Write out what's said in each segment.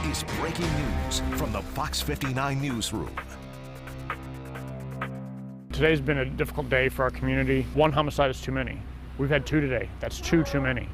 is breaking news from the Fox 59 newsroom. Today's been a difficult day for our community. One homicide is too many. We've had two today. That's too many.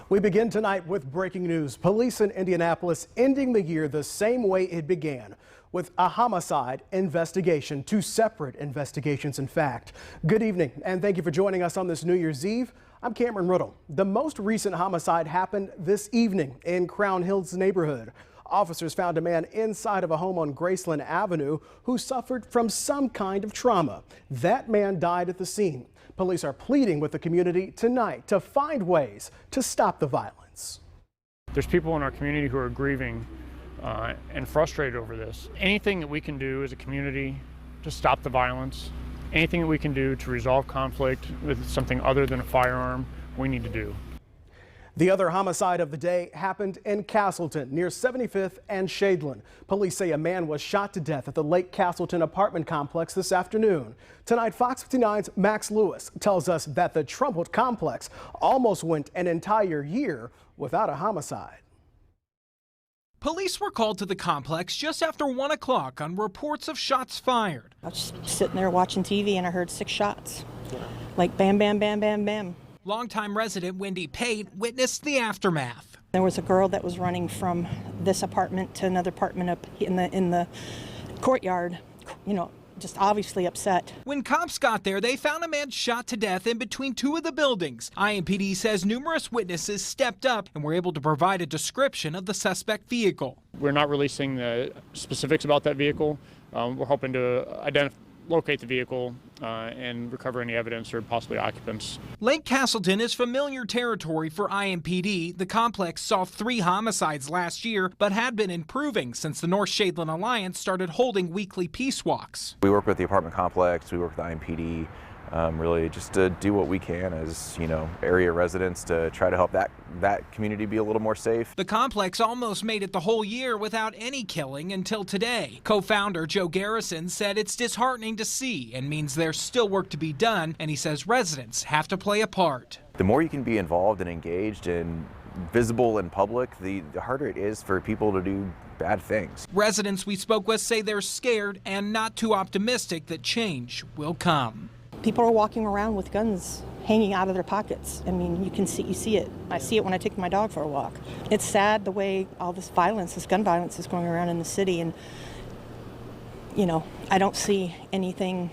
We begin tonight with breaking news. Police in Indianapolis ending the year the same way it began, with a homicide investigation. Two separate investigations, in fact. Good evening, and thank you for joining us on this New Year's Eve. I'm Cameron Riddle. The most recent homicide happened this evening in Crown Hills neighborhood. Officers found a man inside of a home on Graceland Avenue who suffered from some kind of trauma. That man died at the scene. Police are pleading with the community tonight to find ways to stop the violence. There's people in our community who are grieving and frustrated over this. Anything that we can do as a community to stop the violence, anything that we can do to resolve conflict with something other than a firearm, we need to do. The other homicide of the day happened in Castleton near 75th and Shadeland. Police say a man was shot to death at the Lake Castleton apartment complex this afternoon. Tonight, Fox 59's Max Lewis tells us that the Trumbull complex almost went an entire year without a homicide. Police were called to the complex just after 1 o'clock on reports of shots fired. I was sitting there watching TV and I heard 6 shots. Like bam, bam, bam, bam, bam. Longtime resident Wendy Pate witnessed the aftermath. There was a girl that was running from this apartment to another apartment up in the courtyard, just obviously upset. When cops got there, they found a man shot to death in between two of the buildings. IMPD says numerous witnesses stepped up and were able to provide a description of the suspect vehicle. We're not releasing the specifics about that vehicle. We're hoping to locate the vehicle and recover any evidence or possibly occupants. Lake Castleton is familiar territory for IMPD. The complex saw 3 homicides last year, but had been improving since the North Shadeland Alliance started holding weekly peace walks. We work with the apartment complex, we work with IMPD, really just to do what we can as, area residents to try to help that community be a little more safe. The complex almost made it the whole year without any killing until today. Co-founder Joe Garrison said it's disheartening to see and means there's still work to be done, and he says residents have to play a part. The more you can be involved and engaged and visible in public, the harder it is for people to do bad things. Residents we spoke with say they're scared and not too optimistic that change will come. People are walking around with guns hanging out of their pockets. I mean, you see it. I see it when I take my dog for a walk. It's sad the way all this violence, this gun violence is going around in the city, and I don't see anything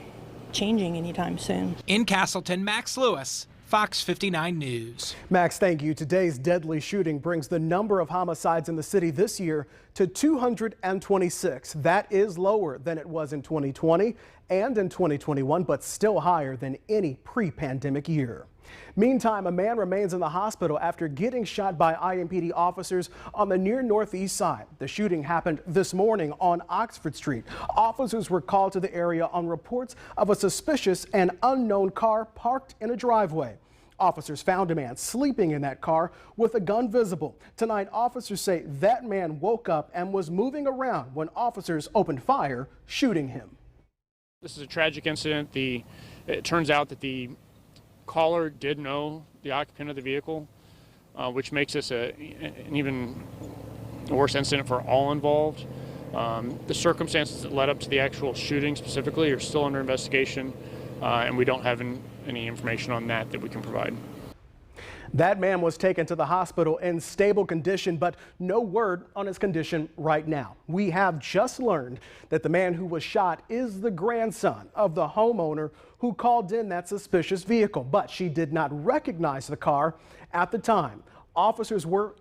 changing anytime soon. In Castleton, Max Lewis, Fox 59 News. Max, thank you. Today's deadly shooting brings the number of homicides in the city this year to 226. That is lower than it was in 2020 and in 2021, but still higher than any pre-pandemic year. Meantime, a man remains in the hospital after getting shot by IMPD officers on the near northeast side. The shooting happened this morning on Oxford Street. Officers were called to the area on reports of a suspicious and unknown car parked in a driveway. Officers found a man sleeping in that car with a gun visible. Tonight, officers say that man woke up and was moving around when officers opened fire, shooting him. This is a tragic incident. It turns out that the caller did know the occupant of the vehicle, which makes this an even worse incident for all involved. The circumstances that led up to the actual shooting specifically are still under investigation, and we don't have any information on that we can provide. That man was taken to the hospital in stable condition, but no word on his condition right now. We have just learned that the man who was shot is the grandson of the homeowner who called in that suspicious vehicle, but she did not recognize the car at the time. Officers were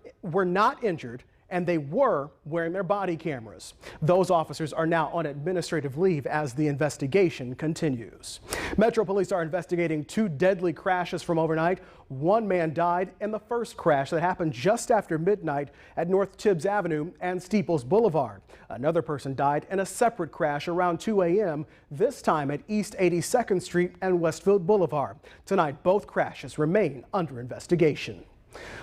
not injured, and they were wearing their body cameras. Those officers are now on administrative leave as the investigation continues. Metro Police are investigating 2 deadly crashes from overnight. 1 man died in the first crash that happened just after midnight at North Tibbs Avenue and Steeples Boulevard. Another person died in a separate crash around 2 a.m., this time at East 82nd Street and Westfield Boulevard. Tonight, both crashes remain under investigation.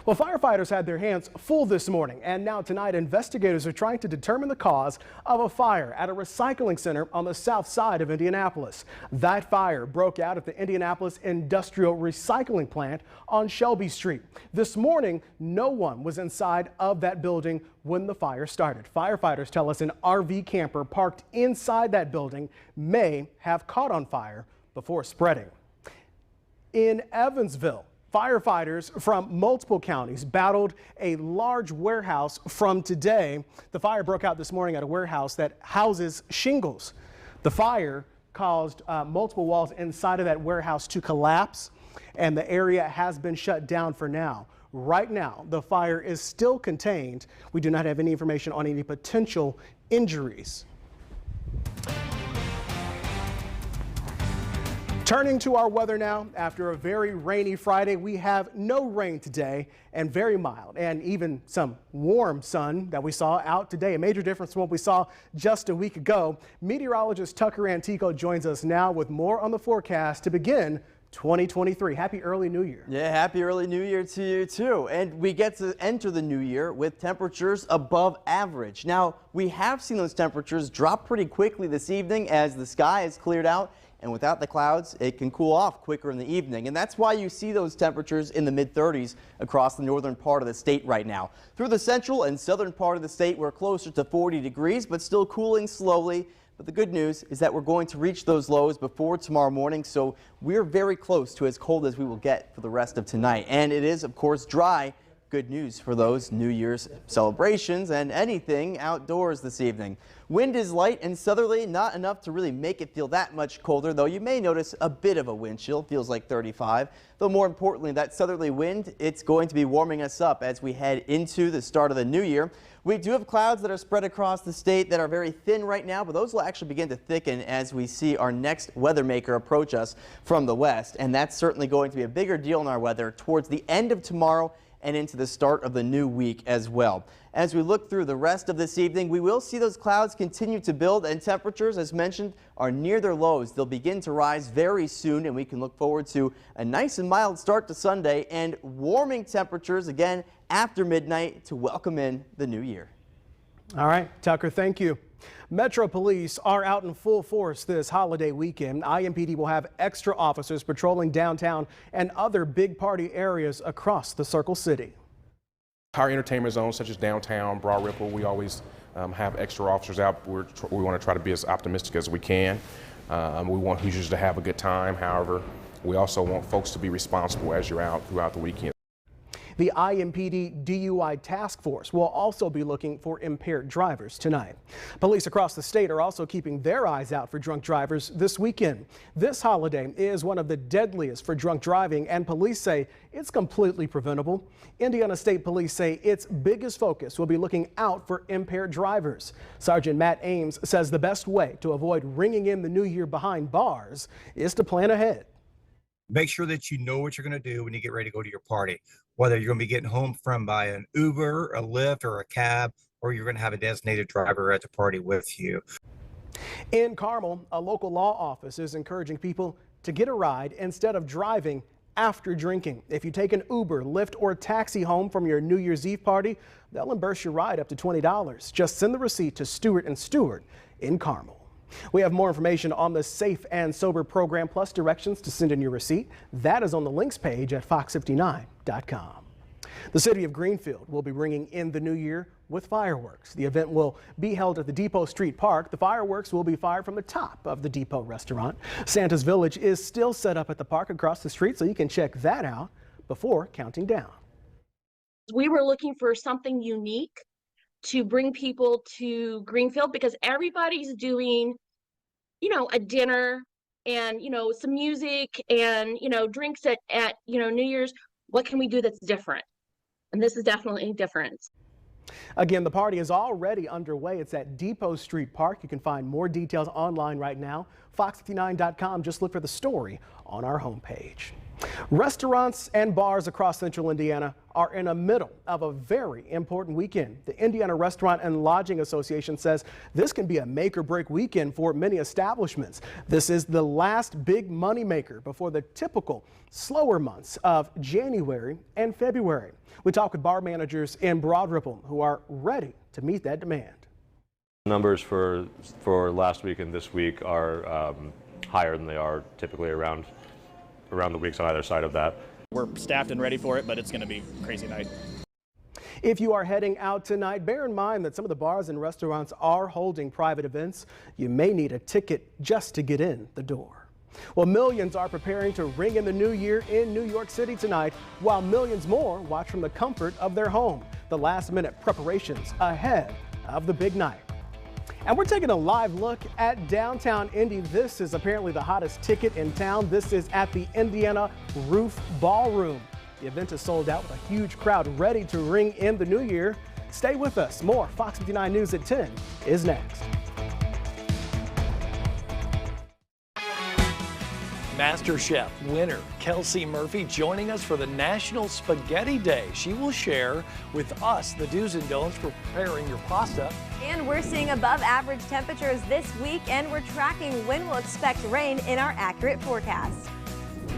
Well, firefighters had their hands full this morning, and now tonight investigators are trying to determine the cause of a fire at a recycling center on the south side of Indianapolis. That fire broke out at the Indianapolis Industrial Recycling Plant on Shelby Street. This morning, no one was inside of that building when the fire started. Firefighters tell us an RV camper parked inside that building may have caught on fire before spreading. In Evansville, firefighters from multiple counties battled a large warehouse from today. The fire broke out this morning at a warehouse that houses shingles. The fire caused multiple walls inside of that warehouse to collapse, and the area has been shut down for now. Right now, the fire is still contained. We do not have any information on any potential injuries. Turning to our weather now, after a very rainy Friday, we have no rain today and very mild and even some warm sun that we saw out today. A major difference from what we saw just a week ago. Meteorologist Tucker Antico joins us now with more on the forecast to begin 2023. Happy early New Year. Yeah, happy early New Year to you too. And we get to enter the new year with temperatures above average. Now, we have seen those temperatures drop pretty quickly this evening as the sky is cleared out. And without the clouds, it can cool off quicker in the evening. And that's why you see those temperatures in the mid-30s across the northern part of the state right now. Through the central and southern part of the state, we're closer to 40 degrees, but still cooling slowly. But the good news is that we're going to reach those lows before tomorrow morning, so we're very close to as cold as we will get for the rest of tonight. And it is, of course, dry. Good news for those New Year's celebrations and anything outdoors this evening. Wind is light and southerly, not enough to really make it feel that much colder, though you may notice a bit of a wind chill, feels like 35. Though more importantly, that southerly wind, it's going to be warming us up as we head into the start of the new year. We do have clouds that are spread across the state that are very thin right now, but those will actually begin to thicken as we see our next weather maker approach us from the west. And that's certainly going to be a bigger deal in our weather towards the end of tomorrow and into the start of the new week as well. As we look through the rest of this evening, we will see those clouds continue to build, and temperatures, as mentioned, are near their lows. They'll begin to rise very soon, and we can look forward to a nice and mild start to Sunday and warming temperatures again after midnight to welcome in the new year. All right, Tucker, thank you. Metro Police are out in full force this holiday weekend. IMPD will have extra officers patrolling downtown and other big party areas across the Circle City. Our entertainment zones, such as downtown, Broad Ripple, we always have extra officers out. We want to try to be as optimistic as we can. We want Hoosiers to have a good time. However, we also want folks to be responsible as you're out throughout the weekend. The IMPD DUI task force will also be looking for impaired drivers tonight. Police across the state are also keeping their eyes out for drunk drivers this weekend. This holiday is one of the deadliest for drunk driving, and police say it's completely preventable. Indiana State Police say its biggest focus will be looking out for impaired drivers. Sergeant Matt Ames says the best way to avoid ringing in the new year behind bars is to plan ahead. Make sure that you know what you're going to do when you get ready to go to your party, whether you're going to be getting home from by an Uber, a Lyft, or a cab, or you're going to have a designated driver at the party with you. In Carmel, a local law office is encouraging people to get a ride instead of driving after drinking. If you take an Uber, Lyft, or taxi home from your New Year's Eve party, they'll reimburse your ride up to $20. Just send the receipt to Stewart & Stewart in Carmel. We have more information on the Safe and Sober program, plus directions to send in your receipt. That is on the links page at FOX59.com. The city of Greenfield will be bringing in the new year with fireworks. The event will be held at the Depot Street Park. The fireworks will be fired from the top of the Depot restaurant. Santa's Village is still set up at the park across the street, so you can check that out before counting down. We were looking for something unique to bring people to Greenfield because everybody's doing, a dinner and, some music and, drinks at New Year's. What can we do that's different? And this is definitely different. Again, the party is already underway. It's at Depot Street Park. You can find more details online right now. FOX59.com. Just look for the story on our homepage. Restaurants and bars across central Indiana are in the middle of a very important weekend. The Indiana Restaurant and Lodging Association says this can be a make or break weekend for many establishments. This is the last big money maker before the typical slower months of January and February. We talk with bar managers in Broad Ripple who are ready to meet that demand. Numbers for last week and this week are higher than they are typically around the weeks on either side of that. We're staffed and ready for it, but it's going to be a crazy night. If you are heading out tonight, bear in mind that some of the bars and restaurants are holding private events. You may need a ticket just to get in the door. Well, millions are preparing to ring in the new year in New York City tonight, while millions more watch from the comfort of their home. The last-minute preparations ahead of the big night. And we're taking a live look at downtown Indy. This is apparently the hottest ticket in town. This is at the Indiana Roof Ballroom. The event is sold out with a huge crowd ready to ring in the new year. Stay with us. More Fox 59 News at 10 is next. Master Chef winner Kelsey Murphy joining us for the National Spaghetti Day. She will share with us the do's and don'ts for preparing your pasta. And we're seeing above average temperatures this week, and we're tracking when we'll expect rain in our accurate forecast.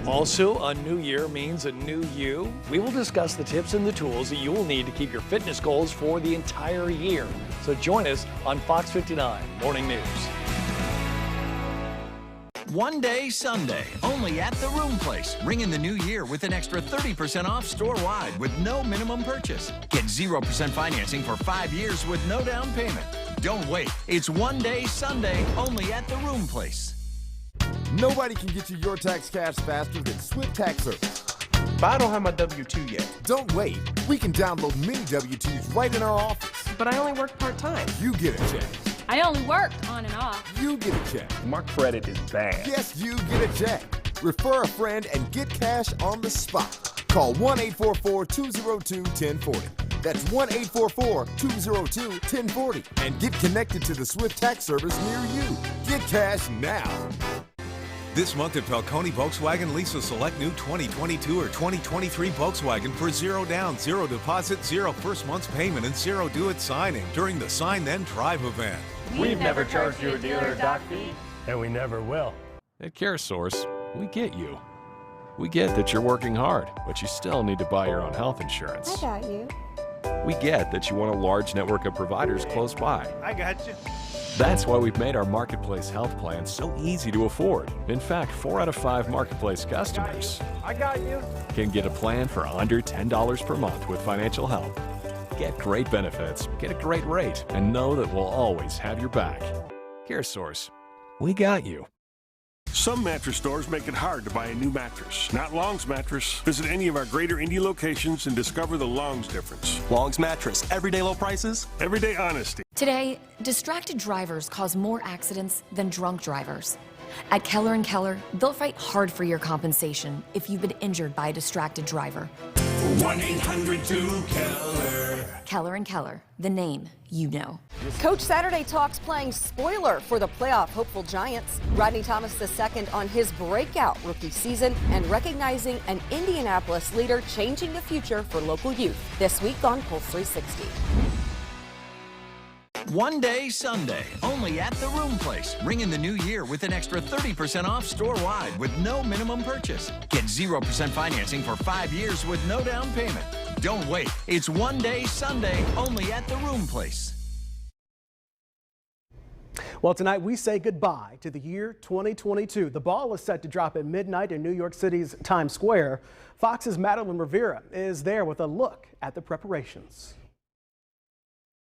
Also, a new year means a new you. We will discuss the tips and the tools that you will need to keep your fitness goals for the entire year. So join us on Fox 59 Morning News. One Day Sunday, only at the Room Place. Ring in the new year with an extra 30% off store-wide with no minimum purchase. Get 0% financing for 5 years with no down payment. Don't wait. It's One Day Sunday, only at the Room Place. Nobody can get you your tax cash faster than Swift Tax Service. But I don't have my W-2 yet. Don't wait. We can download mini W-2s right in our office. But I only work part-time. You get a check. I only work on and off. You get a check. My credit is bad. Yes, you get a check. Refer a friend and get cash on the spot. Call 1-844-202-1040. That's 1-844-202-1040. And get connected to the Swift Tax Service near you. Get cash now. This month at Falcone Volkswagen, lease a select new 2022 or 2023 Volkswagen for 0 down, 0 deposit, 0 first month's payment, and 0 due at signing during the Sign Then Drive event. We've never charged you a dealer doc fee, and we never will. At CareSource, we get you. We get that you're working hard, but you still need to buy your own health insurance. I got you. We get that you want a large network of providers close by. I got you. That's why we've made our Marketplace health plan so easy to afford. In fact, 4 out of 5 Marketplace customers I got you. can get a plan for under $10 per month with financial help. Get great benefits, get a great rate, and know that we'll always have your back. CareSource, we got you. Some mattress stores make it hard to buy a new mattress. Not Long's Mattress. Visit any of our greater Indy locations and discover the Long's difference. Long's Mattress. Everyday low prices. Everyday honesty. Today, distracted drivers cause more accidents than drunk drivers. At Keller & Keller, they'll fight hard for your compensation if you've been injured by a distracted driver. 1-800-2-KELLER. Keller & Keller, the name you know. Coach Saturday talks playing spoiler for the playoff hopeful Giants. Rodney Thomas II on his breakout rookie season and recognizing an Indianapolis leader changing the future for local youth. This week on Pulse 360. One Day Sunday, only at the Room Place. Ring in the new year with an extra 30% off store-wide with no minimum purchase. Get 0% financing for 5 years with no down payment. Don't wait. It's One Day Sunday, only at the Room Place. Well, tonight we say goodbye to the year 2022. The ball is set to drop at midnight in New York City's Times Square. Fox's Madeline Rivera is there with a look at the preparations.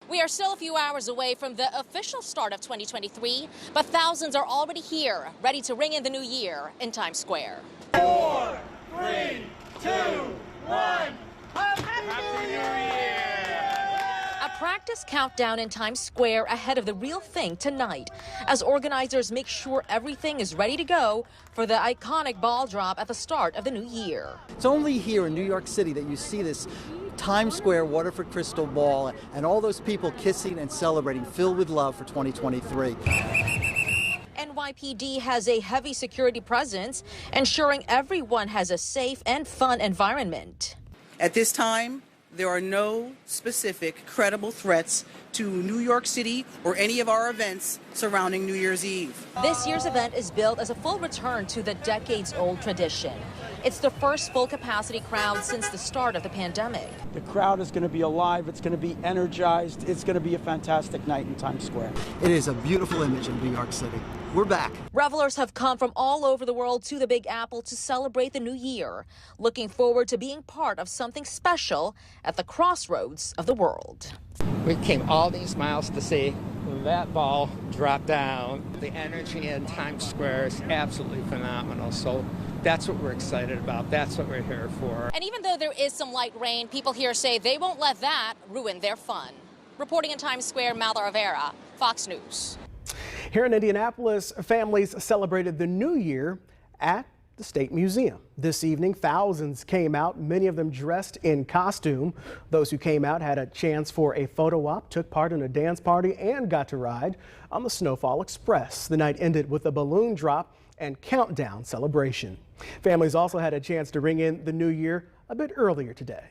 We are still a few hours away from the official start of 2023, but thousands are already here, ready to ring in the new year in Times Square. 4, 3, 2, 1. Happy New Year! A practice countdown in Times Square ahead of the real thing tonight, as organizers make sure everything is ready to go for the iconic ball drop at the start of the new year. It's only here in New York City that you see this Times Square Waterford crystal ball and all those people kissing and celebrating, filled with love for 2023. NYPD has a heavy security presence, ensuring everyone has a safe and fun environment. At this time, there are no specific credible threats to New York City or any of our events surrounding New Year's Eve. This year's event is billed as a full return to the decades-old tradition. It's the first full-capacity crowd since the start of the pandemic. The crowd is going to be alive. It's going to be energized. It's going to be a fantastic night in Times Square. It is a beautiful image in New York City. We're back. Revelers have come from all over the world to the Big Apple to celebrate the new year, looking forward to being part of something special at the crossroads of the world. We came all these miles to see that ball drop down. The energy in Times Square is absolutely phenomenal. So that's what we're excited about. That's what we're here for. And even though there is some light rain, people here say they won't let that ruin their fun. Reporting in Times Square, Malda Rivera, Fox News. Here in Indianapolis, families celebrated the new year at the State Museum. This evening, thousands came out, many of them dressed in costume. Those who came out had a chance for a photo op, took part in a dance party, and got to ride on the Snowfall Express. The night ended with a balloon drop and countdown celebration. Families also had a chance to ring in the new year a bit earlier today.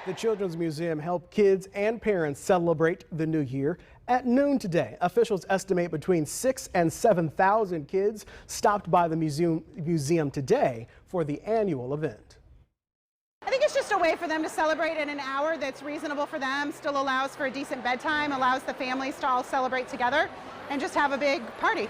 The Children's Museum helped kids and parents celebrate the new year. At noon today, officials estimate between 6,000 and 7,000 kids stopped by the museum today for the annual event. I think it's just a way for them to celebrate in an hour that's reasonable for them, still allows for a decent bedtime, allows the families to all celebrate together and just have a big party.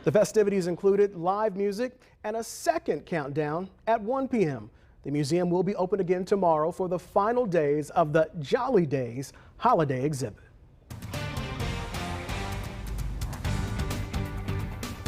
The festivities included live music and a second countdown at 1 p.m. The museum will be open again tomorrow for the final days of the Jolly Days holiday exhibit.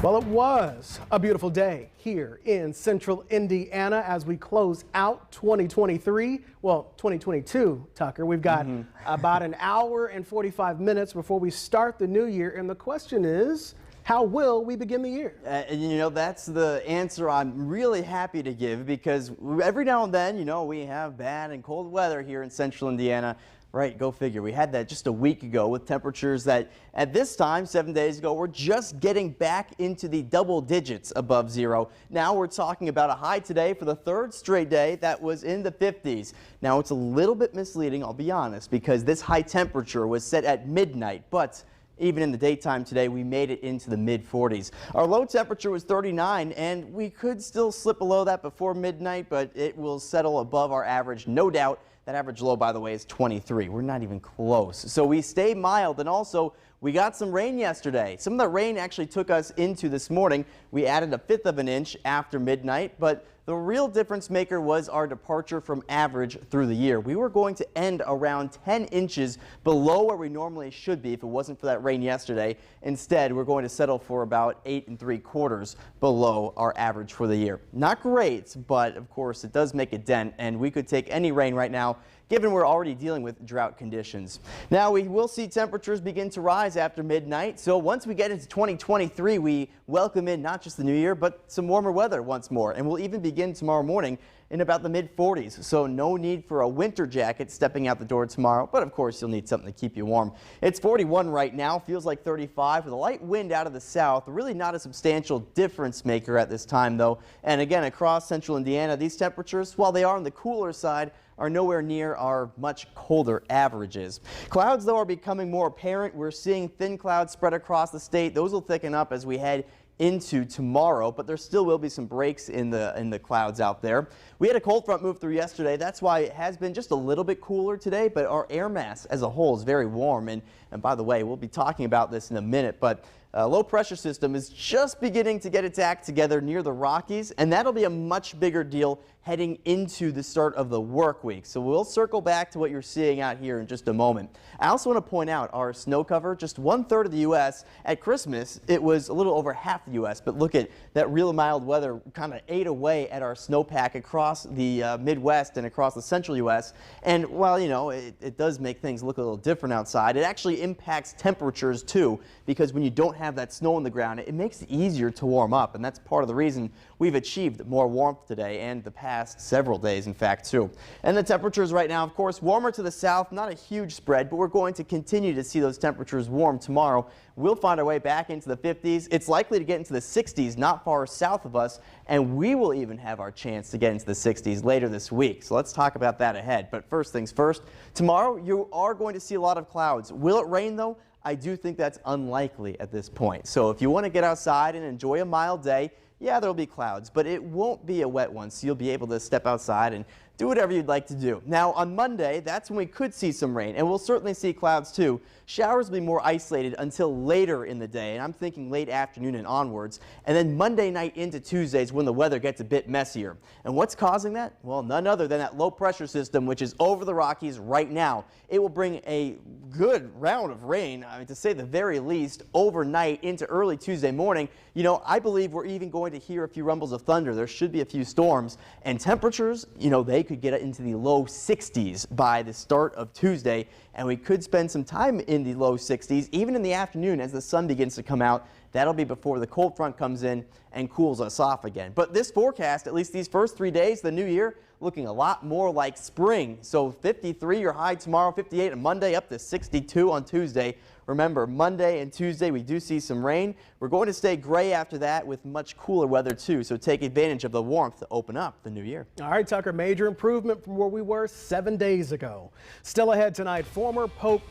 Well, it was a beautiful day here in central Indiana as we close out 2023. Well, 2022, Tucker. We've got about an hour and 45 minutes before we start the new year. And the question is, how will we begin the year? And you know, that's the answer I'm really happy to give, because every now and then, you know, we have bad and cold weather here in central Indiana. Right, go figure. We had that just a week ago with temperatures that at this time, 7 days ago, were just getting back into the double digits above zero. Now we're talking about a high today for the third straight day that was in the 50s. Now it's a little bit misleading, I'll be honest, because this high temperature was set at midnight, but even in the daytime today, we made it into the mid-40s. Our low temperature was 39, and we could still slip below that before midnight, but it will settle above our average, no doubt. That average low, by the way, is 23. We're not even close. So we stay mild, and also we got some rain yesterday. Some of the rain actually took us into this morning. We added 1/5 of an inch after midnight, but the real difference maker was our departure from average through the year. We were going to end around 10 inches below where we normally should be if it wasn't for that rain yesterday. Instead, we're going to settle for about 8 3/4 below our average for the year. Not great, but of course it does make a dent, and we could take any rain right now, given we're already dealing with drought conditions. Now we will see temperatures begin to rise after midnight, so once we get into 2023, we welcome in not just the new year, but some warmer weather once more, and we'll even begin tomorrow morning in about the mid-40s, so no need for a winter jacket stepping out the door tomorrow, but of course you'll need something to keep you warm. It's 41 right now, feels like 35 with a light wind out of the south, really not a substantial difference maker at this time though. And again, across central Indiana, these temperatures, while they are on the cooler side, are nowhere near our much colder averages. Clouds, though, are becoming more apparent. We're seeing thin clouds spread across the state. Those will thicken up as we head into tomorrow, but there still will be some breaks in the clouds out there. We had a cold front move through yesterday. That's why it has been just a little bit cooler today, but our air mass as a whole is very warm. And by the way, we'll be talking about this in a minute, but a low pressure system is just beginning to get its act together near the Rockies, and that'll be a much bigger deal heading into the start of the work week. So we'll circle back to what you're seeing out here in just a moment. I also want to point out our snow cover, just 1/3 of the U.S. At Christmas, it was a little over half the U.S., but look at that real mild weather kind of ate away at our snowpack across the Midwest and across the central U.S. And while, you know, it does make things look a little different outside, it actually impacts temperatures too, because when you don't have that snow on the ground, it makes it easier to warm up, and that's part of the reason we've achieved more warmth today and the past several days, in fact, too. And the temperatures right now, of course, warmer to the south, not a huge spread, but we're going to continue to see those temperatures warm tomorrow. We'll find our way back into the 50s. It's likely to get into the 60s not far south of us, and we will even have our chance to get into the 60s later this week. So let's talk about that ahead. But first things first, tomorrow you are going to see a lot of clouds. Will it rain though? I do think that's unlikely at this point. So if you want to get outside and enjoy a mild day, yeah, there'll be clouds, but it won't be a wet one, so you'll be able to step outside and do whatever you'd like to do. Now, on Monday, that's when we could see some rain, and we'll certainly see clouds too. Showers will be more isolated until later in the day, and I'm thinking late afternoon and onwards. And then Monday night into Tuesday is when the weather gets a bit messier. And what's causing that? Well, none other than that low pressure system, which is over the Rockies right now. It will bring a good round of rain, I mean, to say the very least, overnight into early Tuesday morning. You know, I believe we're even going to hear a few rumbles of thunder. There should be a few storms, and temperatures, you know, they could get into the low 60s by the start of Tuesday, and we could spend some time in the low 60s even in the afternoon as the sun begins to come out. That'll be before the cold front comes in and cools us off again. But this forecast, at least these first 3 days of the new year, looking a lot more like spring. So 53 your high tomorrow, 58 on Monday, up to 62 on Tuesday. Remember, Monday and Tuesday we do see some rain. We're going to stay gray after that with much cooler weather too, so take advantage of the warmth to open up the new year. All right, Tucker, major improvement from where we were 7 days ago. Still ahead tonight, former Pope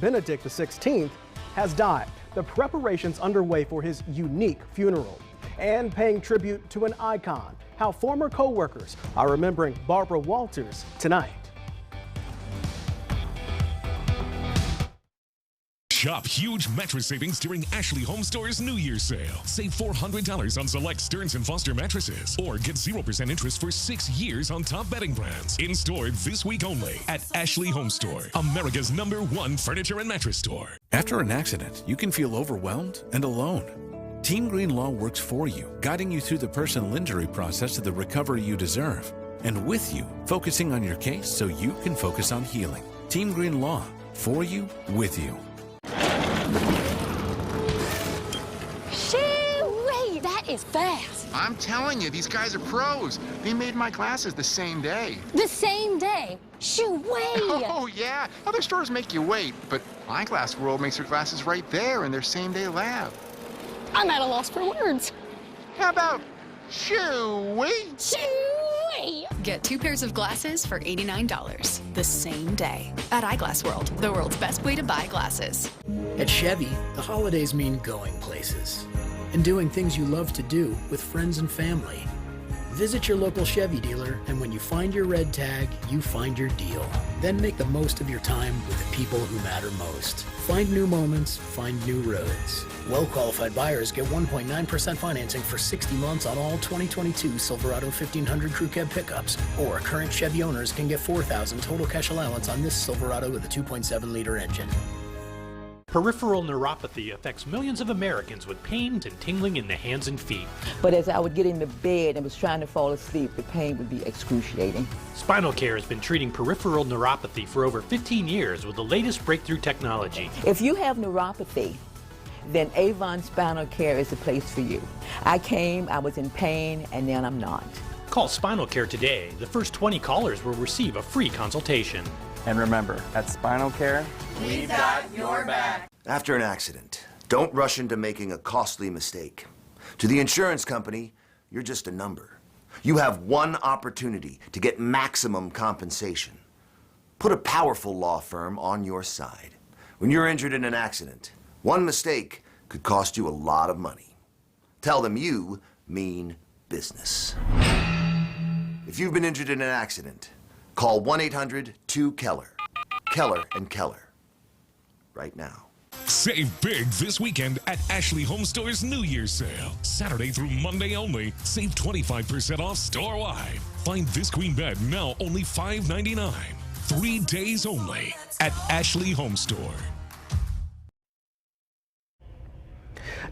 Benedict XVI has died. The preparations underway for his unique funeral, and paying tribute to an icon, how former co-workers are remembering Barbara Walters tonight. Shop huge mattress savings during Ashley Home Store's New Year's sale. Save $400 on select Stearns & Foster mattresses, or get 0% interest for 6 years on top bedding brands. In store this week only at Ashley Home Store, America's #1 furniture and mattress store. After an accident, you can feel overwhelmed and alone. Team Green Law works for you, guiding you through the personal injury process to the recovery you deserve. And with you, focusing on your case so you can focus on healing. Team Green Law, for you, with you. Shoo-wee, that is fast. I'm telling you, these guys are pros. They made my glasses the same day. The same day? Shoo-wee. Oh, yeah. Other stores make you wait, but Eyeglass World makes their glasses right there in their same-day lab. I'm at a loss for words. How about shoo-wee? Shoo-wee. Get 2 pairs of glasses for $89 the same day at Eyeglass World, the world's best way to buy glasses. At Chevy, the holidays mean going places and doing things you love to do with friends and family. Visit your local Chevy dealer, and when you find your red tag, you find your deal. Then make the most of your time with the people who matter most. Find new moments, find new roads. Well-qualified buyers get 1.9% financing for 60 months on all 2022 Silverado 1500 Crew Cab pickups, or current Chevy owners can get $4,000 total cash allowance on this Silverado with a 2.7-liter engine. Peripheral neuropathy affects millions of Americans with pains and tingling in the hands and feet. But as I would get into bed and was trying to fall asleep, the pain would be excruciating. Spinal Care has been treating peripheral neuropathy for over 15 years with the latest breakthrough technology. If you have neuropathy, then Avon Spinal Care is the place for you. I came, I was in pain, and now I'm not. Call Spinal Care today. The first 20 callers will receive a free consultation. And remember, at Spinal Care, we've got your back. After an accident, don't rush into making a costly mistake. To the insurance company, you're just a number. You have one opportunity to get maximum compensation. Put a powerful law firm on your side. When you're injured in an accident, one mistake could cost you a lot of money. Tell them you mean business. If you've been injured in an accident, call 1-800-2-KELLER. Keller and Keller. Right now. Save big this weekend at Ashley Home Store's New Year's sale. Saturday through Monday only. Save 25% off store-wide. Find this queen bed now only $5.99. 3 days only at Ashley Home Store.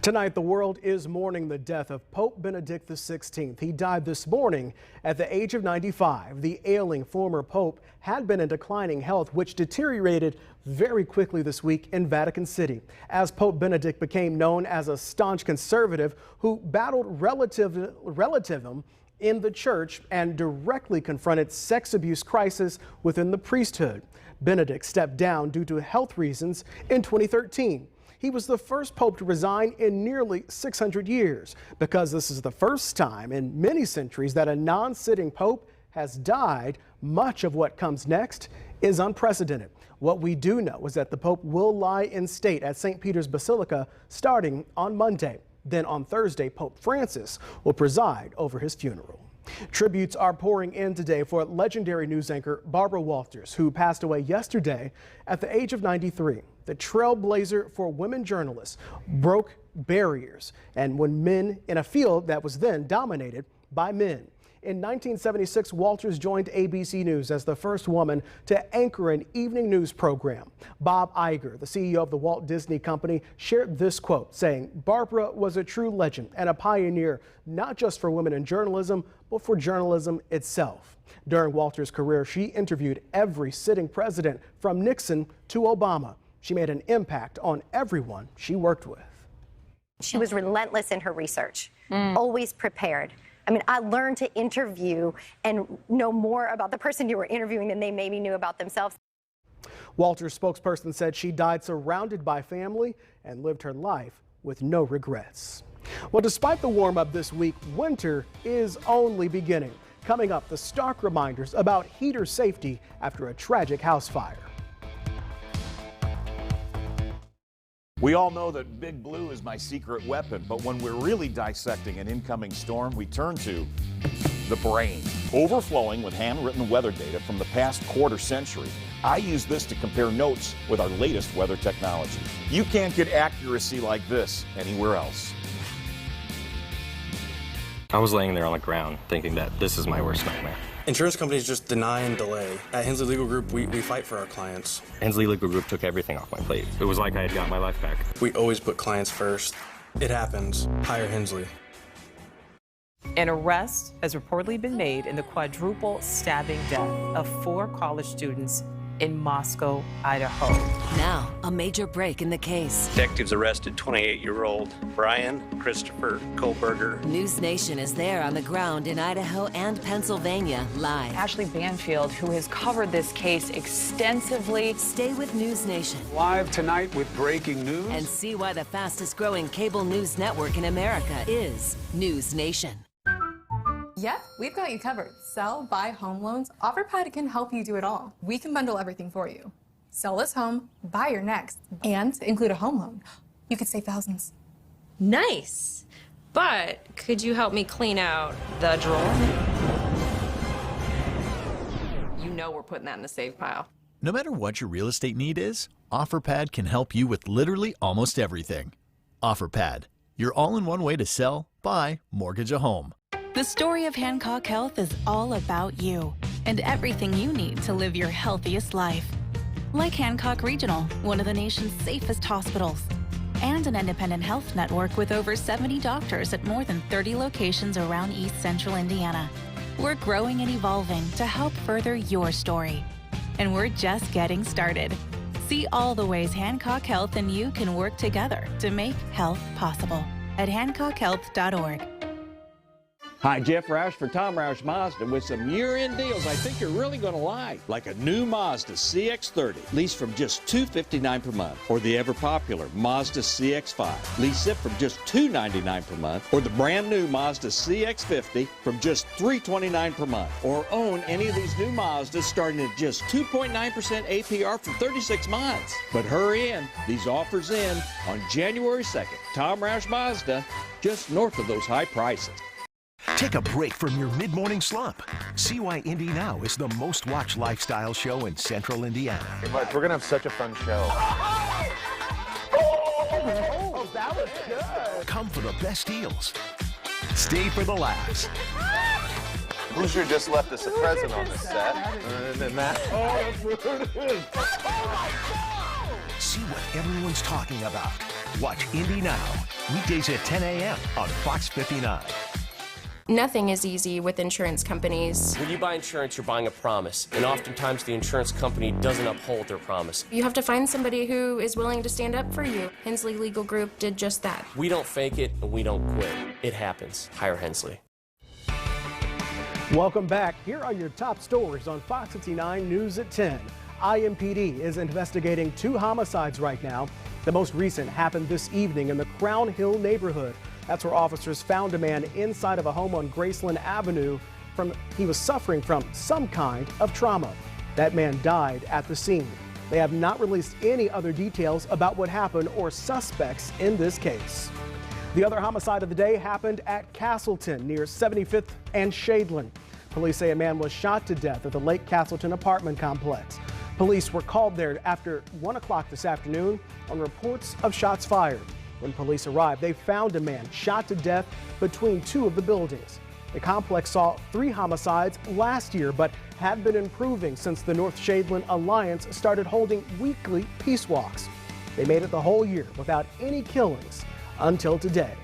Tonight, the world is mourning the death of Pope Benedict XVI. He died this morning at the age of 95. The ailing former pope had been in declining health, which deteriorated very quickly this week in Vatican City, as Pope Benedict became known as a staunch conservative who battled relativism in the church and directly confronted sex abuse crisis within the priesthood. Benedict stepped down due to health reasons in 2013. He was the first pope to resign in nearly 600 years because this is the first time in many centuries that a non-sitting pope has died. Much of what comes next is unprecedented. What we do know is that the pope will lie in state at St. Peter's Basilica starting on Monday. Then on Thursday, Pope Francis will preside over his funeral. Tributes are pouring in today for legendary news anchor Barbara Walters, who passed away yesterday at the age of 93. The trailblazer for women journalists broke barriers and when men in a field that was then dominated by men. In 1976, Walters joined ABC News as the first woman to anchor an evening news program. Bob Iger, the CEO of the Walt Disney Company, shared this quote, saying, "Barbara was a true legend and a pioneer, not just for women in journalism, but for journalism itself." During Walters' career, she interviewed every sitting president from Nixon to Obama. She made an impact on everyone she worked with. She was relentless in her research, always prepared. I mean, I learned to interview and know more about the person you were interviewing than they maybe knew about themselves. Walters' spokesperson said she died surrounded by family and lived her life with no regrets. Well, despite the warm-up this week, winter is only beginning. Coming up, the stark reminders about heater safety after a tragic house fire. We all know that Big Blue is my secret weapon, but when we're really dissecting an incoming storm, we turn to the brain. Overflowing with handwritten weather data from the past quarter century, I use this to compare notes with our latest weather technology. You can't get accuracy like this anywhere else. I was laying there on the ground thinking that this is my worst nightmare. Insurance companies just deny and delay. At Hensley Legal Group, we fight for our clients. Hensley Legal Group took everything off my plate. It was like I had got my life back. We always put clients first. It happens. Hire Hensley. An arrest has reportedly been made in the quadruple stabbing death of 4 college students in Moscow, Idaho. Now, a major break in the case. Detectives arrested 28-year-old Brian Christopher Kohlberger. News Nation is there on the ground in Idaho and Pennsylvania live. Ashley Banfield, who has covered this case extensively. Stay with News Nation. Live tonight with breaking news. And see why the fastest growing cable news network in America is News Nation. Yep, we've got you covered. Sell, buy home loans. OfferPad can help you do it all. We can bundle everything for you. Sell this home, buy your next, and include a home loan. You could save thousands. Nice. But could you help me clean out the drawer? You know we're putting that in the save pile. No matter what your real estate need is, OfferPad can help you with literally almost everything. OfferPad, your all-in-one way to sell, buy, mortgage a home. The story of Hancock Health is all about you and everything you need to live your healthiest life. Like Hancock Regional, one of the nation's safest hospitals, and an independent health network with over 70 doctors at more than 30 locations around East Central Indiana. We're growing and evolving to help further your story. And we're just getting started. See all the ways Hancock Health and you can work together to make health possible at hancockhealth.org. Hi, Jeff Roush for Tom Roush Mazda with some year-end deals I think you're really going to like. Like a new Mazda CX-30, leased from just $259 per month. Or the ever-popular Mazda CX-5, lease it from just $299 per month. Or the brand-new Mazda CX-50 from just $329 per month. Or own any of these new Mazdas starting at just 2.9% APR for 36 months. But hurry in, these offers end on January 2nd. Tom Roush Mazda, just north of those high prices. Take a break from your mid-morning slump. See why Indy Now is the most watched lifestyle show in Central Indiana. Hey, Bud, we're going to have such a fun show. Oh, that was good. Come for the best deals. Stay for the laughs. Hoosier just left us a present on the set. And then that. Oh, that's what it is. See what everyone's talking about. Watch Indy Now, weekdays at 10 a.m. on Fox 59. Nothing is easy with insurance companies. When you buy insurance, you're buying a promise, and oftentimes the insurance company doesn't uphold their promise. You have to find somebody who is willing to stand up for you. Hensley Legal Group did just that. We don't fake it, and we don't quit. It happens. Hire Hensley. Welcome back. Here are your top stories on Fox 59 News at 10. IMPD is investigating 2 homicides right now. The most recent happened this evening in the Crown Hill neighborhood. That's where officers found a man inside of a home on Graceland Avenue. He was suffering from some kind of trauma. That man died at the scene. They have not released any other details about what happened or suspects in this case. The other homicide of the day happened at Castleton near 75th and Shadeland. Police say a man was shot to death at the Lake Castleton apartment complex. Police were called there after 1 o'clock this afternoon on reports of shots fired. When police arrived, they found a man shot to death between 2 of the buildings. The complex saw 3 homicides last year, but had been improving since the North Shadeland Alliance started holding weekly peace walks. They made it the whole year without any killings until today.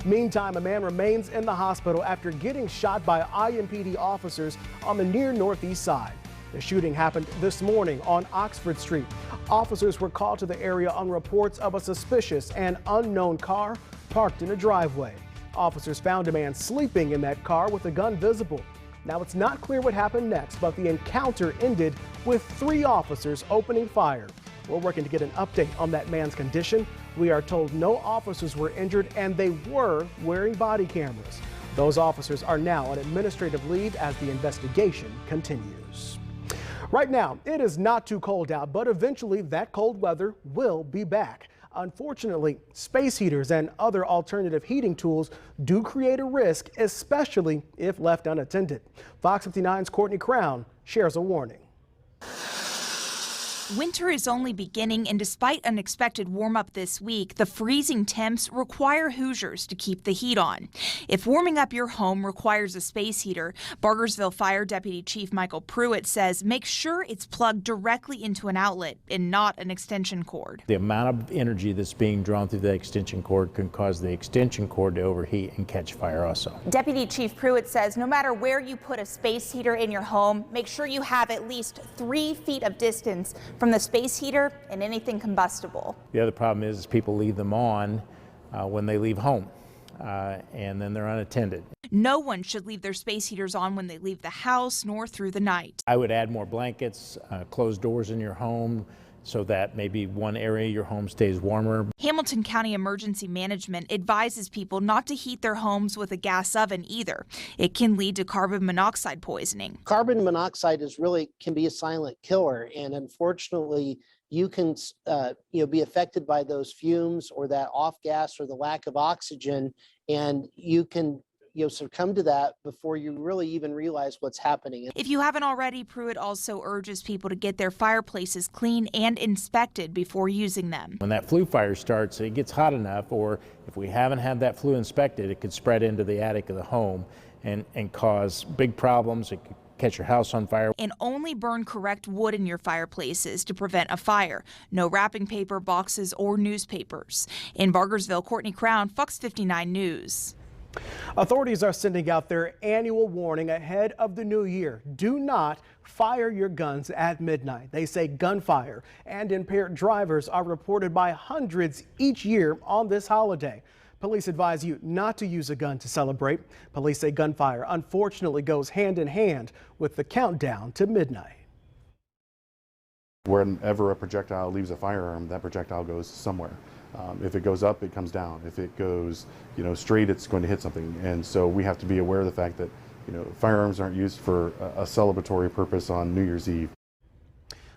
Meantime, a man remains in the hospital after getting shot by IMPD officers on the near northeast side. The shooting happened this morning on Oxford Street. Officers were called to the area on reports of a suspicious and unknown car parked in a driveway. Officers found a man sleeping in that car with a gun visible. Now, it's not clear what happened next, but the encounter ended with 3 officers opening fire. We're working to get an update on that man's condition. We are told no officers were injured and they were wearing body cameras. Those officers are now on administrative leave as the investigation continues. Right now, it is not too cold out, but eventually that cold weather will be back. Unfortunately, space heaters and other alternative heating tools do create a risk, especially if left unattended. Fox 59's Courtney Crown shares a warning. Winter is only beginning, and despite unexpected warm-up this week, the freezing temps require Hoosiers to keep the heat on. If warming up your home requires a space heater, Bargersville Fire Deputy Chief Michael Pruitt says make sure it's plugged directly into an outlet and not an extension cord. The amount of energy that's being drawn through the extension cord can cause the extension cord to overheat and catch fire also. Deputy Chief Pruitt says no matter where you put a space heater in your home, make sure you have at least 3 feet of distance from the space heater and anything combustible. The other problem is people leave them on when they leave home, and then they're unattended. No one should leave their space heaters on when they leave the house nor through the night. I would add more blankets, close doors in your home so that maybe one area of your home stays warmer. Hamilton County Emergency Management advises people not to heat their homes with a gas oven either. It can lead to carbon monoxide poisoning. Carbon monoxide can be a silent killer, and unfortunately you can be affected by those fumes or that off gas or the lack of oxygen, and you can succumb to that before you really even realize what's happening. If you haven't already, Pruitt also urges people to get their fireplaces clean and inspected before using them. When that flue fire starts, it gets hot enough, or if we haven't had that flue inspected, it could spread into the attic of the home and cause big problems. It could catch your house on fire. And only burn correct wood in your fireplaces to prevent a fire. No wrapping paper, boxes, or newspapers. In Bargersville, Courtney Crown, Fox 59 News. Authorities are sending out their annual warning ahead of the new year. Do not fire your guns at midnight. They say gunfire and impaired drivers are reported by hundreds each year on this holiday. Police advise you not to use a gun to celebrate. Police say gunfire unfortunately goes hand in hand with the countdown to midnight. Whenever a projectile leaves a firearm, that projectile goes somewhere. If it goes up, it comes down. If it goes, straight, it's going to hit something. And so we have to be aware of the fact that, firearms aren't used for a celebratory purpose on New Year's Eve.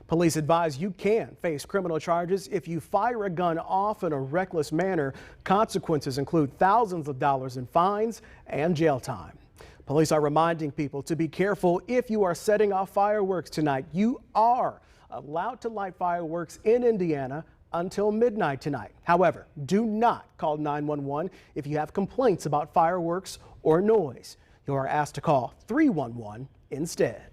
Police advise you can face criminal charges if you fire a gun off in a reckless manner. Consequences include thousands of dollars in fines and jail time. Police are reminding people to be careful if you are setting off fireworks tonight. You are allowed to light fireworks in Indiana until midnight tonight. However, do not call 911 if you have complaints about fireworks or noise. You are asked to call 311 instead.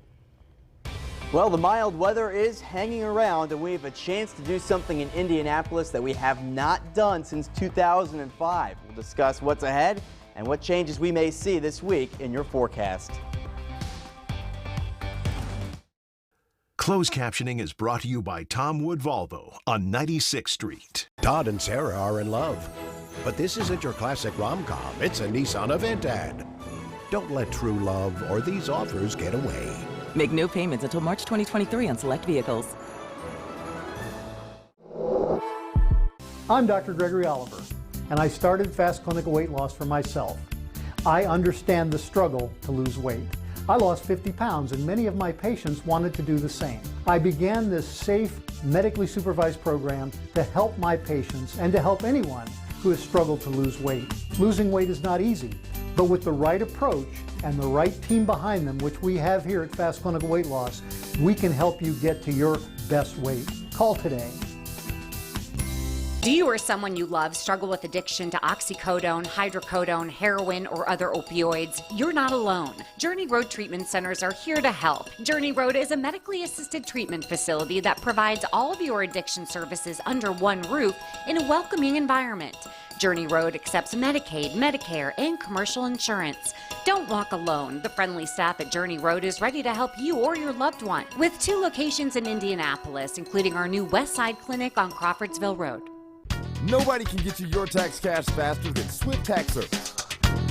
Well, the mild weather is hanging around, and we have a chance to do something in Indianapolis that we have not done since 2005. We'll discuss what's ahead and what changes we may see this week in your forecast. Closed captioning is brought to you by Tom Wood Volvo on 96th Street. Todd and Sarah are in love, but this isn't your classic rom-com. It's a Nissan event ad. Don't let true love or these offers get away. Make no payments until March 2023 on select vehicles. I'm Dr. Gregory Oliver, and I started Fast Clinical Weight Loss for myself. I understand the struggle to lose weight. I lost 50 pounds, and many of my patients wanted to do the same. I began this safe, medically supervised program to help my patients and to help anyone who has struggled to lose weight. Losing weight is not easy, but with the right approach and the right team behind them, which we have here at Fast Clinical Weight Loss, we can help you get to your best weight. Call today. Do you or someone you love struggle with addiction to oxycodone, hydrocodone, heroin, or other opioids? You're not alone. Journey Road Treatment Centers are here to help. Journey Road is a medically assisted treatment facility that provides all of your addiction services under one roof in a welcoming environment. Journey Road accepts Medicaid, Medicare, and commercial insurance. Don't walk alone. The friendly staff at Journey Road is ready to help you or your loved one. With 2 locations in Indianapolis, including our new West Side Clinic on Crawfordsville Road. Nobody can get you your tax cash faster than Swift Tax Service.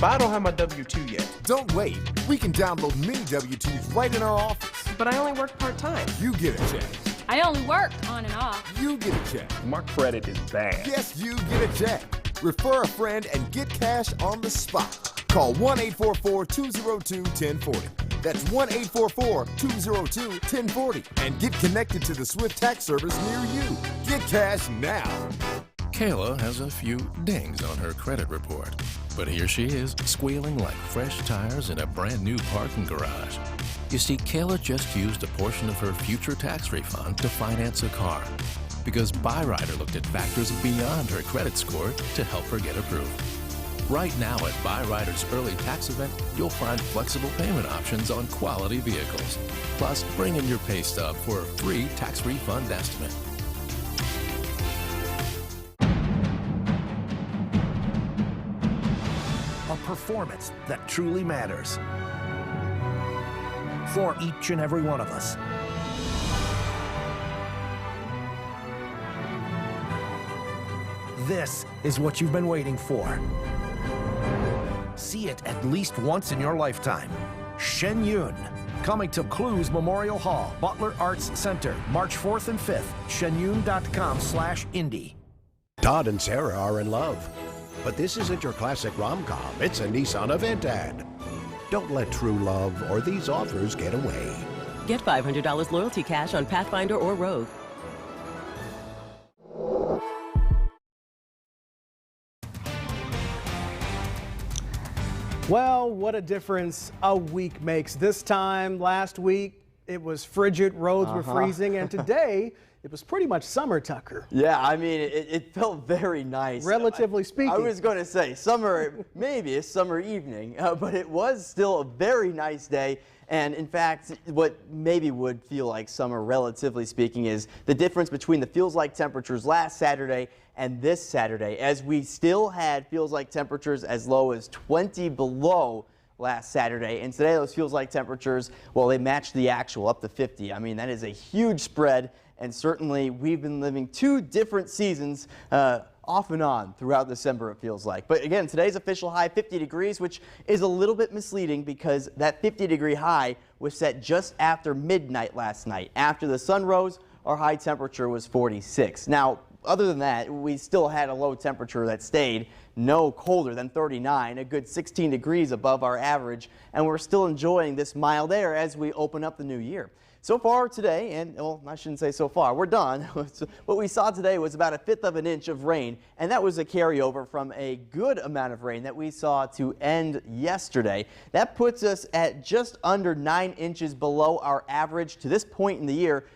But I don't have my W-2 yet. Don't wait. We can download mini W-2s right in our office. But I only work part-time. You get a check. I only work on and off. You get a check. My credit is bad. Yes, you get a check. Refer a friend and get cash on the spot. Call 1-844-202-1040. That's 1-844-202-1040. And get connected to the Swift Tax Service near you. Get cash now. Kayla has a few dings on her credit report, but here she is, squealing like fresh tires in a brand new parking garage. You see, Kayla just used a portion of her future tax refund to finance a car, because Byrider looked at factors beyond her credit score to help her get approved. Right now at Byrider's early tax event, you'll find flexible payment options on quality vehicles. Plus, bring in your pay stub for a free tax refund estimate. A performance that truly matters for each and every one of us. This is what you've been waiting for. See it at least once in your lifetime. Shen Yun, coming to Clues Memorial Hall, Butler Arts Center, March 4th and 5th. shenyun.com/indie. Todd and Sarah are in love, but this isn't your classic rom-com. It's a Nissan event ad. Don't let true love or these offers get away. Get $500 loyalty cash on Pathfinder or Rogue. Well, what a difference a week makes. This time last week, it was frigid, roads were freezing, and today, it was pretty much summer, Tucker. Yeah, I mean, it felt very nice. Relatively speaking. I was going to say summer, maybe a summer evening, but it was still a very nice day. And in fact, what maybe would feel like summer, relatively speaking, is the difference between the feels-like temperatures last Saturday and this Saturday, as we still had feels-like temperatures as low as 20 below last Saturday. And today, those feels-like temperatures, well, they matched the actual up to 50. I mean, that is a huge spread. And certainly, we've been living 2 different seasons off and on throughout December, it feels like. But again, today's official high, 50 degrees, which is a little bit misleading because that 50-degree high was set just after midnight last night. After the sun rose, our high temperature was 46. Now, other than that, we still had a low temperature that stayed no colder than 39, a good 16 degrees above our average, and we're still enjoying this mild air as we open up the new year. So far today, and well, I shouldn't say so far, we're done. What we saw today was about 1/5 of an inch of rain, and that was a carryover from a good amount of rain that we saw to end yesterday. That puts us at just under 9 inches below our average to this point in the year.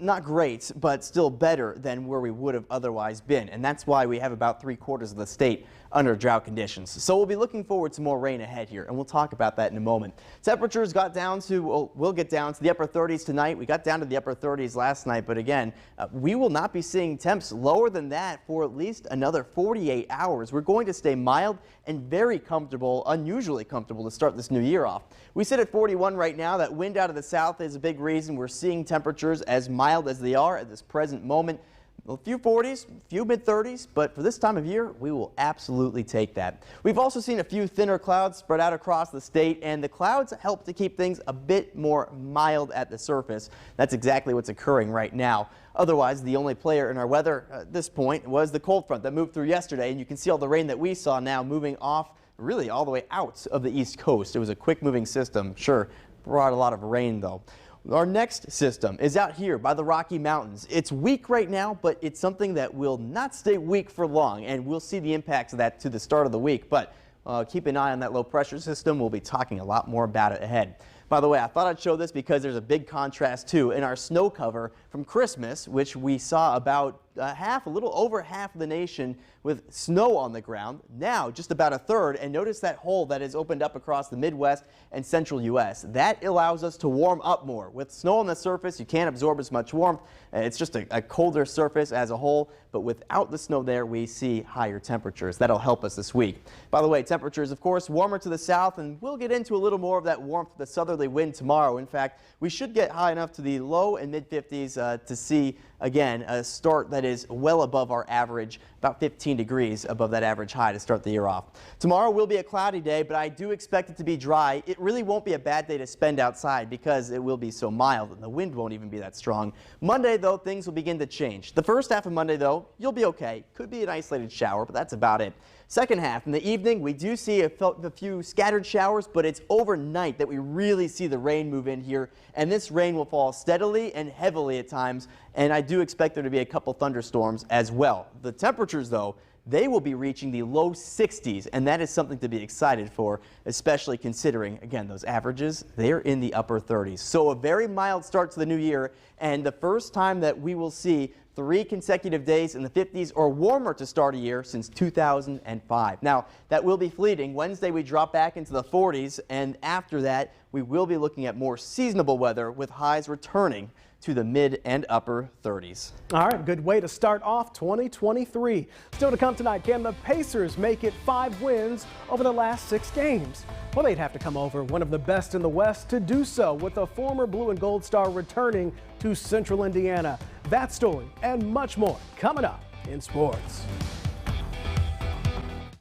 Not great, but still better than where we would have otherwise been. And that's why we have about 3/4 of the state under drought conditions. So we'll be looking forward to more rain ahead here, and we'll talk about that in a moment. Temperatures got down to, well, we'll get down to the upper 30s tonight. We got down to the upper 30s last night, but again, we will not be seeing temps lower than that for at least another 48 hours. We're going to stay mild and very comfortable, unusually comfortable to start this new year off. We sit at 41 right now. That wind out of the south is a big reason we're seeing temperatures as mild as they are at this present moment. A few 40s, a few mid-30s, but for this time of year, we will absolutely take that. We've also seen a few thinner clouds spread out across the state, and the clouds help to keep things a bit more mild at the surface. That's exactly what's occurring right now. Otherwise, the only player in our weather at this point was the cold front that moved through yesterday, and you can see all the rain that we saw now moving off really all the way out of the East Coast. It was a quick moving system, sure, brought a lot of rain though. Our next system is out here by the Rocky Mountains. It's weak right now, but it's something that will not stay weak for long, and we'll see the impacts of that to the start of the week. But keep an eye on that low pressure system. We'll be talking a lot more about it ahead. By the way, I thought I'd show this because there's a big contrast too in our snow cover from Christmas, which we saw about a little over half of the nation with snow on the ground. Now just about a third, and notice that hole that is opened up across the Midwest and central U.S. That allows us to warm up more. With snow on the surface, you can't absorb as much warmth. It's just a colder surface as a whole, but without the snow there, we see higher temperatures. That'll help us this week. By the way, temperatures, of course, warmer to the south, and we'll get into a little more of that warmth with the southerly wind tomorrow. In fact, we should get high enough to the low and mid-50s to see, again, a start that is well above our average, about 15 degrees above that average high to start the year off. Tomorrow will be a cloudy day, but I do expect it to be dry. It really won't be a bad day to spend outside because it will be so mild and the wind won't even be that strong. Monday, though, things will begin to change. The first half of Monday, though, you'll be okay. Could be an isolated shower, but that's about it. Second half, in the evening, we do see a few scattered showers, but it's overnight that we really see the rain move in here, and this rain will fall steadily and heavily at times, and I do expect there to be a couple thunderstorms as well. The temperatures, though, they will be reaching the low 60s, and that is something to be excited for, especially considering, again, those averages, they're in the upper 30s. So a very mild start to the new year, and the first time that we will see 3 consecutive days in the 50s or warmer to start a year since 2005. Now, that will be fleeting. Wednesday, we drop back into the 40s, and after that, we will be looking at more seasonable weather with highs returning to the mid and upper 30s. All right, good way to start off 2023. Still to come tonight, can the Pacers make it 5 wins over the last 6 games? Well, they'd have to come over one of the best in the West to do so, with a former blue and gold star returning to Central Indiana. That story and much more coming up in sports.